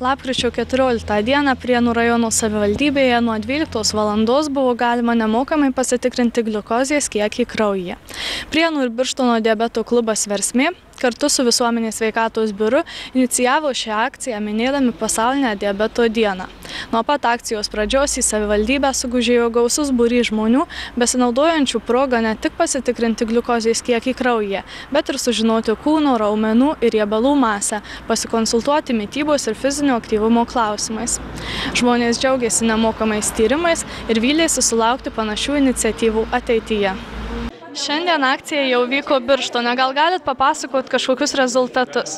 Lapkričio 14 dieną Prienų rajono savivaldybėje nuo 12 valandos buvo galima nemokamai pasitikrinti gliukozės kiekį kraujyje. Prienų ir Birštono diabeto klubas Versmė kartu su Visuomenės sveikatos biuru inicijavo šią akciją minėdami pasaulinę diabeto dieną. Nuo pat akcijos pradžios į savivaldybę sugužėjo gausus būrys žmonių, besinaudojančių progą ne tik pasitikrinti gliukozės kiekį kraujyje, bet ir sužinoti kūno, raumenų ir riebalų masę, pasikonsultuoti mitybos ir fizinio aktyvumo klausimais. Žmonės džiaugiasi nemokamais tyrimais ir vylėsi sulaukti panašių iniciatyvų ateityje. Šiandien akcija jau vyko Birštone. Gal galit papasakot kažkokius rezultatus?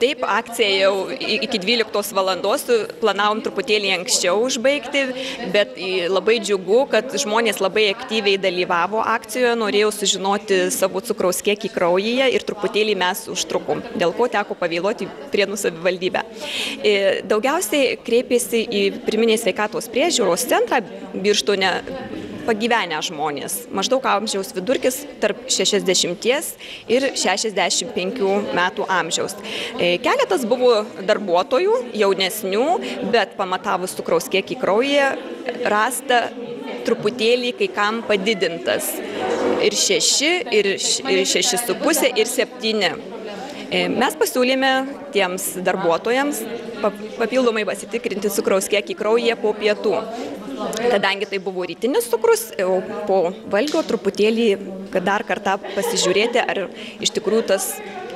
Taip, akcija jau iki 12 valandos, planavom truputėlį anksčiau užbaigti, bet labai džiugu, kad žmonės labai aktyviai dalyvavo akcijoje, norėjau sužinoti savo cukraus kiekį kraujyje ir truputėlį mes užtrukom, dėl ko teko pavėluoti Prienų savivaldybę. Daugiausiai kreipėsi į pirminės sveikatos priežiūros centrą Birštone pagyvenę žmonės. Maždaug amžiaus vidurkis tarp 60 ir 65 metų amžiaus. Keletas buvo darbuotojų, jaunesnių, bet pamatavus cukraus kiekį kraujyje rasta truputėlį kai kam padidintas. Ir 6, ir 6,5, ir 7. Mes pasiūlėme tiems darbuotojams papildomai pasitikrinti cukraus kiekį kraujyje po pietų. Kadangi tai buvo rytinis cukrus, po valgio truputėlį dar kartą pasižiūrėti, ar iš tikrųjų tas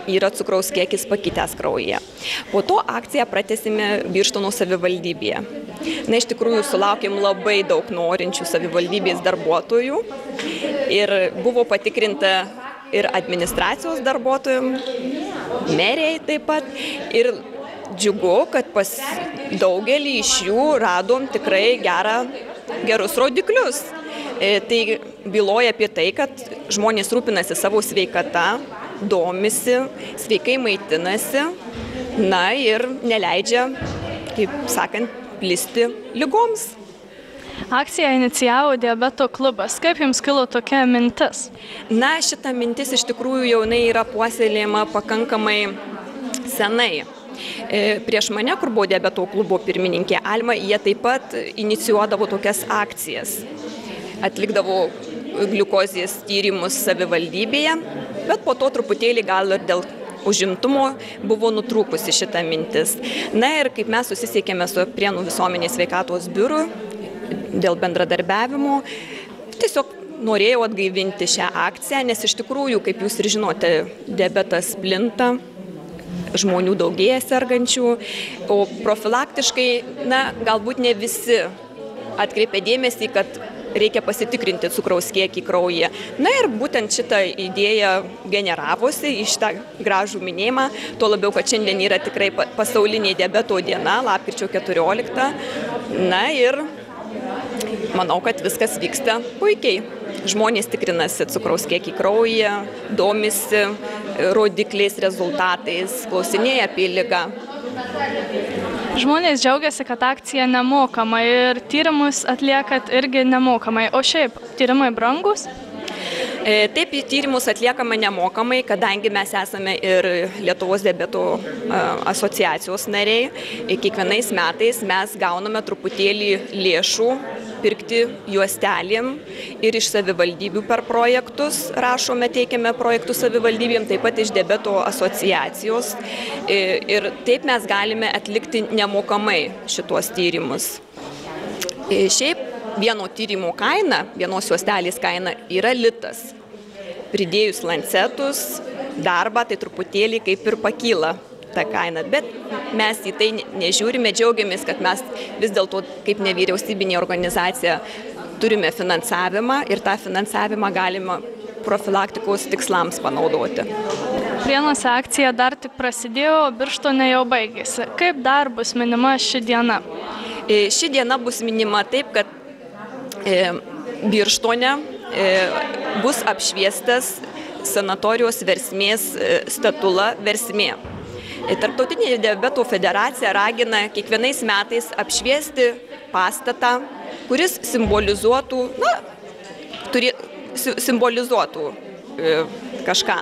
yra cukraus kiekis pakitęs kraujyje. Po to akciją pratęsime Birštono savivaldybėje. Na, iš tikrųjų sulaukėm labai daug norinčių savivaldybės darbuotojų ir buvo patikrinta ir administracijos darbuotojams, meriai taip pat. Ir džiugu, kad pas daugelį iš jų radom tikrai gerus rodiklius. Tai byloja apie tai, kad žmonės rūpinasi savo sveikata, domisi, sveikai maitinasi, na ir neleidžia, kaip sakant, plisti ligoms. Akciją inicijavo diabeto klubas. Kaip jums kilo tokia mintis? Na, šita mintis iš tikrųjų jau yra puoselėjama pakankamai senai. Prieš mane, kur buvo diabeto klubo pirmininkė Alma, jie taip pat inicijuodavo tokias akcijas. Atlikdavo gliukozės tyrimus savivaldybėje, bet po to truputėlį gal ir dėl užimtumo buvo nutrūkusi šita mintis. Na ir kaip mes susisiekėme su Prienų Visuomenės sveikatos biuru dėl bendradarbiavimo, tiesiog norėjau atgaivinti šią akciją, nes iš tikrųjų, kaip jūs ir žinote, diabetas plinta, žmonių daugėja sergančių, o profilaktiškai, na, galbūt ne visi atkreipia dėmesį, kad reikia pasitikrinti cukraus kiekį kraujyje. Na ir būtent šitą idėją generavosi į šitą gražų minėjimą, tuo labiau, kad šiandien yra tikrai pasaulinė diabeto diena, lapkričio 14. Na ir manau, kad viskas vyksta puikiai. Žmonės tikrinasi cukraus kiekį kraujyje, domisi rodikliais, rezultatais, klausinėja apie ligą. Žmonės džiaugiasi, kad akcija nemokama ir tyrimus atliekat irgi nemokamai. O šiaip, tyrimai brangus? Taip, tyrimus atliekame nemokamai, kadangi mes esame ir Lietuvos diabeto asociacijos nariai. Kiekvienais metais mes gauname truputėlį lėšų pirkti juostelėm ir iš savivaldybių per projektus rašome, teikiame projektus savivaldybėm, taip pat iš diabeto asociacijos. Ir taip mes galime atlikti nemokamai šituos tyrimus. Šiaip vieno tyrimo kaina, vienos juostelės kaina yra litas. Pridėjus lancetus, darbą, tai truputėlį kaip ir pakyla ta kaina. Bet mes į tai nežiūrime, džiaugiamės, kad mes vis dėlto kaip nevyriausybinė organizacija turime finansavimą ir tą finansavimą galima profilaktikos tikslams panaudoti. Prienuose akcija dar tik prasidėjo, Birštone jau baigėsi. Kaip dar bus minima ši diena? Ši diena bus minima taip, kad Birštone bus apšviestas sanatorijos Versmės statula Versmė. Tarptautinė diabeto federacija ragina kiekvienais metais apšviesti pastatą, kuris simbolizuotų kažką.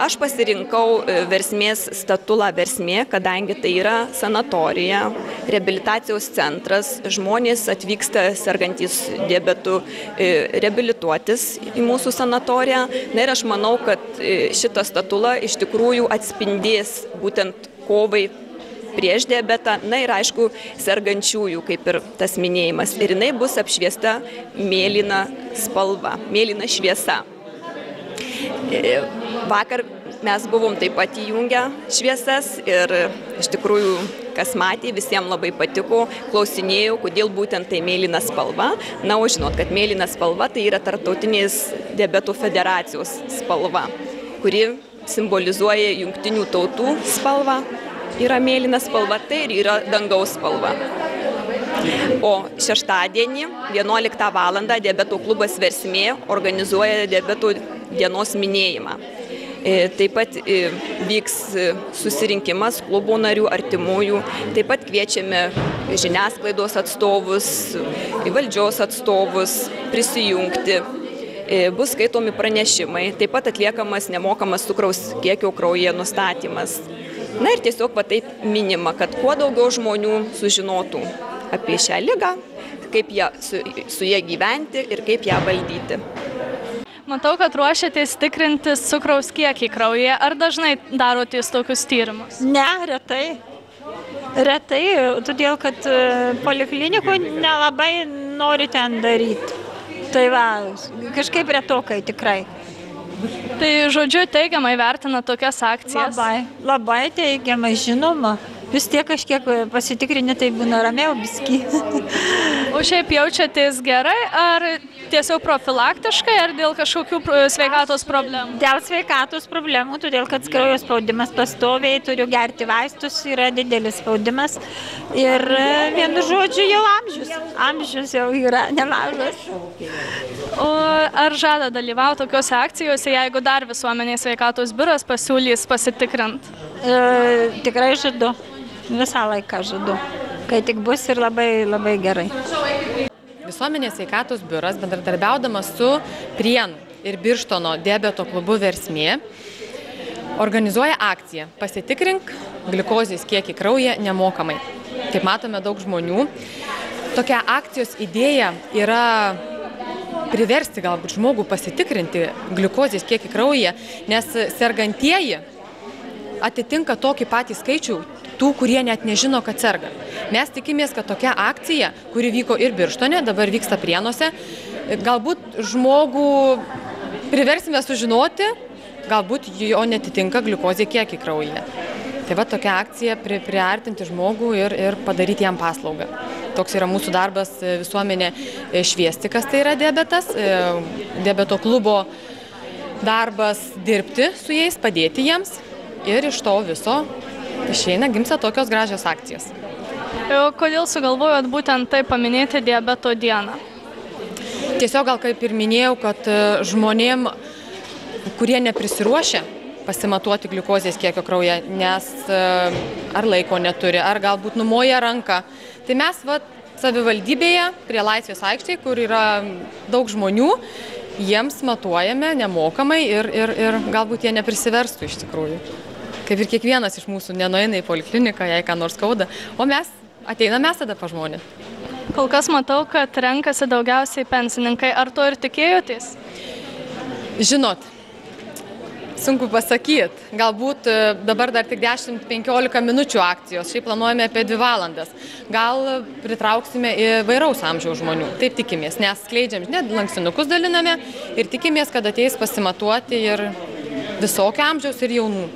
Aš pasirinkau Versmės statulą Versmė, kadangi tai yra sanatorija, reabilitacijos centras, žmonės atvyksta sergantys diabetu reabilituotis į mūsų sanatoriją. Na ir aš manau, kad šita statula iš tikrųjų atspindės būtent kovai prieš diabetą, na ir aišku, sergančiųjų, kaip ir tas minėjimas. Ir jinai bus apšviesta mėlyna spalva, mėlyna šviesa. Vakar mes buvom taip pat įjungę šviesas ir iš tikrųjų, kas matė, visiems labai patiko, klausinėjau, kodėl būtent tai mėlyna spalva. Na, o žinot, kad mėlyna spalva tai yra Tarptautinės diabetų federacijos spalva, kuri simbolizuoja Jungtinių tautų spalvą. Yra mėlyna spalva, tai ir yra dangaus spalva. O šeštadienį 11 val. Diabetų klubas Versmė organizuoja diabetų dienos minėjimą. Taip pat vyks susirinkimas klubo narių, artimųjų. Taip pat kviečiame žiniasklaidos atstovus, valdžios atstovus prisijungti. Bus skaitomi pranešimai, taip pat atliekamas nemokamas cukraus kiekio kraujyje nustatymas. Na ir tiesiog taip minima, kad kuo daugiau žmonių sužinotų apie šią ligą, kaip su ją gyventi ir kaip ją valdyti. Matau, kad ruošiatės tikrintis cukraus kiekį kraujyje. Ar dažnai darotės tokius tyrimus? Ne, retai. Retai, todėl kad poliklinikų nelabai nori ten daryti. Tai va, kažkaip retokai tikrai. Tai žodžiu teigiamai vertina tokias akcijas? Labai teigiamai, žinoma. Vis tiek kažkiek pasitikrinti, tai būna ramiau biskį. O šiaip jaučiatės gerai, ar tiesiog profilaktiškai, ar dėl kažkokių sveikatos problemų? Dėl sveikatos problemų, todėl kad kraujo spaudimas pastoviai, turiu gerti vaistus, yra didelis spaudimas. Ir vienu žodžiu jau amžius. Amžius jau yra nemažas. O ar žada dalyvauti tokiuose akcijose, jeigu dar visuomenės sveikatos biuras pasiūlys pasitikrinti? Tikrai žadu. Visą laiką žadu. Kai tik bus ir labai, labai gerai. Visuomenės sveikatos biuras, bendradarbiaudamas su Prienų ir Birštono diabeto klubu Versmė, organizuoja akciją Pasitikrink gliukozės kiekį kraujyje nemokamai. Kaip matome, daug žmonių. Tokia akcijos idėja yra priversti galbūt žmogų pasitikrinti gliukozės kiekį kraujyje, nes sergantieji atitinka tokį patį skaičių tų, kurie net nežino, kad serga. Mes tikimės, kad tokia akcija, kuri vyko ir Birštone, dabar vyksta Prienuose, galbūt žmogų priversime sužinoti, galbūt jo netitinka gliukozė kiekį kraujyje. Tai va tokia akcija priartinti žmogų ir padaryti jam paslaugą. Toks yra mūsų darbas visuomenė šviesti, kas tai yra diabetas, diabeto klubo darbas dirbti su jais, padėti jiems. Ir iš to viso išeina gimsta tokios gražios akcijos. Kodėl sugalvojot būtent tai paminėti diabeto dieną? Tiesiog gal kaip ir minėjau, kad žmonėm, kurie neprisiruošia pasimatuoti gliukozės kiekio kraujyje, nes ar laiko neturi, ar galbūt numoja ranką, tai mes savivaldybėje prie Laisvės aikštėje, kur yra daug žmonių, jiems matuojame nemokamai ir galbūt jie neprisiverstų iš tikrųjų. Kaip ir kiekvienas iš mūsų nenueina į polikliniką, jei ką nors skauda, o mes ateiname tada pas žmonės. Kol kas matau, kad renkasi daugiausiai pensininkai. Ar to ir tikėjotės? Žinot, sunku pasakyti. Galbūt dabar dar tik 10-15 minučių akcijos, šiaip planuojame apie 2 valandas. Gal pritrauksime įvairaus amžiaus žmonių, taip tikimės, nes skleidžiam, lankstinukus daliname ir tikimės, kad ateis pasimatuoti ir visokio amžiaus ir jaunų.